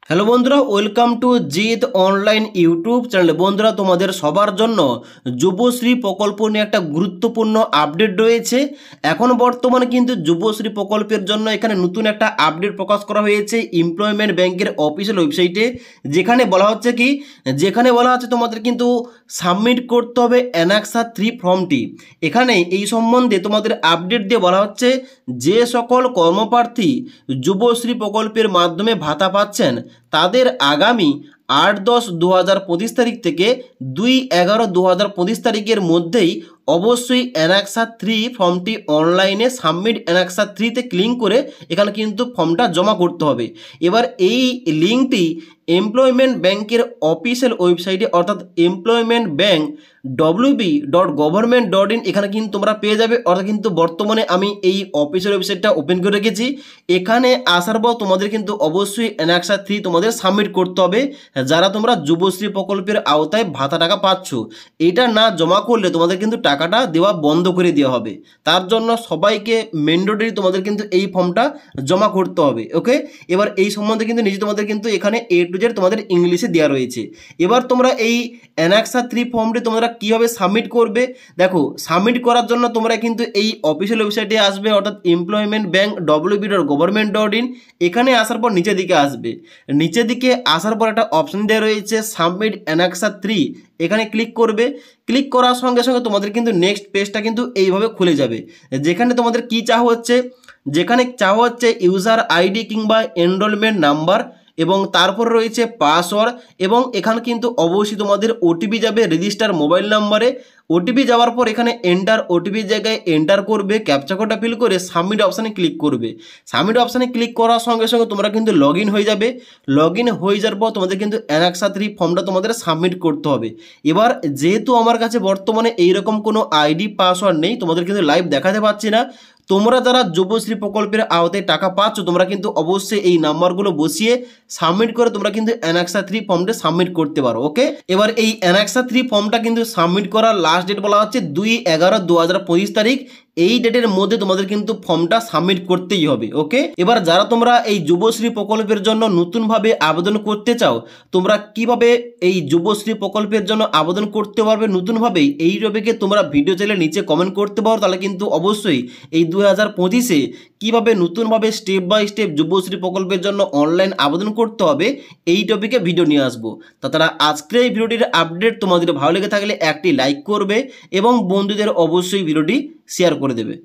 Hello বন্ধুরা, welcome to জিত online YouTube channel. বন্ধুরা, তোমাদের সবার জন্য যুবশ্রী প্রকল্প নিয়ে একটা গুরুত্বপূর্ণ আপডেট রয়েছে। এখন বর্তমানে কিন্তু যুবশ্রী প্রকল্পের জন্য এখানে নতুন একটা আপডেট প্রকাশ করা হয়েছে এমপ্লয়মেন্ট ব্যাংকের অফিসিয়াল ওয়েবসাইটে, যেখানে বলা হচ্ছে তোমাদের কিন্তু সাবমিট করতে হবে অ্যানাক্সা 3 ফর্মটি। এখানে এই সম্বন্ধে তোমাদের আপডেট দিয়ে বলা হচ্ছে, যে সকল কর্মপ্রার্থী যুবশ্রী প্রকল্পের মাধ্যমে ভাতা পাচ্ছেন তাদের আগামী 8-10-2025 তারিখ থেকে 2-11-2025 তারিখের মধ্যেই অবশ্যই অ্যানাক্সা 3 ফর্মটি অনলাইনে সাবমিট অ্যানাক্সা 3তে ক্লিক করে এখানে কিন্তু ফর্মটা জমা করতে হবে। এবার এই লিঙ্কটি এমপ্লয়মেন্ট ব্যাংকের অফিসিয়াল ওয়েবসাইটে অর্থাৎ এমপ্লয়মেন্ট ব্যাংক wb.government.in এখানে কিন্তু তোমরা পেয়ে যাবে। অর্থাৎ কিন্তু বর্তমানে আমি এই অফিসিয়াল ওয়েবসাইটটা ওপেন করে রেখেছি। এখানে আসার পর তোমাদের কিন্তু অবশ্যই অ্যানাক্সা 3 তোমাদের সাবমিট করতে হবে, যারা তোমরা যুবশ্রী প্রকল্পের আওতায় ভাতা টাকা পাচ্ছ। এটা না জমা করলে তোমাদের কিন্তু টাকাটা দেওয়া বন্ধ করে দেওয়া হবে। তার জন্য সবাইকে ম্যান্ডেটরি তোমাদের কিন্তু এই ফর্মটা জমা করতে হবে। ওকে, এবার এই সম্বন্ধে কিন্তু নিজে তোমাদের কিন্তু এখানে A to Z তোমাদের ইংলিশে দেওয়া রয়েছে। এবার তোমরা এই অ্যানাক্সা 3 ফর্মটি তোমরা কীভাবে সাবমিট করবে, দেখো সাবমিট করার জন্য তোমরা কিন্তু এই অফিসিয়াল ওয়েবসাইটে আসবে, অর্থাৎ এমপ্লয়মেন্ট ব্যাংক wb.government.in। এখানে আসার পর নিচের দিকে আসবে। নিচের দিকে আসার পর একটা অপশন দেওয়া রয়েছে সাবমিট অ্যানাক্সা 3, এখানে ক্লিক করবে। ক্লিক করার সঙ্গে সঙ্গে তোমাদের কিন্তু নেক্সট পেজটা কিন্তু এইভাবে খুলে যাবে, যেখানে তোমাদের কি চাওয়া হচ্ছে ইউজার আইডি কিংবা এনরোলমেন্ট নাম্বার, এবং তারপর রয়েছে পাসওয়ার্ড, এবং এখানে কিন্তু অবশ্যই তোমাদের ওটিপি যাবে রেজিস্টার মোবাইল নাম্বারে। ওটিপি যাওয়ার পর এখানে এন্টার ওটিপির জায়গায় এন্টার করবে, ক্যাপচা কোডটা ফিল করে সাবমিট অপশানে ক্লিক করবে। সাবমিট অপশানে ক্লিক করার সঙ্গে সঙ্গে তোমরা কিন্তু লগ ইন হয়ে যাবে। লগ ইন হয়ে যাওয়ার পর তোমাদের কিন্তু অ্যানাক্সা 3 ফর্মটা তোমাদের সাবমিট করতে হবে। এবার যেহেতু আমার কাছে বর্তমানে এইরকম কোনো আইডি পাসওয়ার্ড নেই, তোমাদের কিন্তু লাইভ দেখাতে পাচ্ছি না। তোমরা যারা যুবশ্রী প্রকল্পের আওতায় টাকা পাচ্ছ, তোমরা কিন্তু অবশ্যই এই নাম্বারগুলো বসিয়ে সাবমিট করে তোমরা কিন্তু অ্যানাক্সা 3 ফর্মটা সাবমিট করতে পারো। ওকে, এবার এই অ্যানাক্সা 3 ফর্মটা কিন্তু সাবমিট করার লাস্ট ডেট বলা হচ্ছে 2-11-2025 তারিখ। এই ডেটের মধ্যে তোমাদের কিন্তু ফর্মটা সাবমিট করতেই হবে। ওকে, এবার যারা তোমরা এই যুবশ্রী প্রকল্পের জন্য নতুনভাবে আবেদন করতে চাও, তোমরা কিভাবে এই যুবশ্রী প্রকল্পের জন্য আবেদন করতে পারবে নতুনভাবে, এই টপিকে তোমরা ভিডিও চাইলে নিচে কমেন্ট করতে পারো। তাহলে কিন্তু অবশ্যই এই 2025-এ কীভাবে নতুনভাবে স্টেপ বাই স্টেপ যুবশ্রী প্রকল্পের জন্য অনলাইন আবেদন করতে হবে, এই টপিকে ভিডিও নিয়ে আসবো। তাছাড়া আজকের এই ভিডিওটির আপডেট তোমাদের ভালো লেগে থাকলে একটি লাইক করবে এবং বন্ধুদের অবশ্যই ভিডিওটি শেয়ার করে দেবে।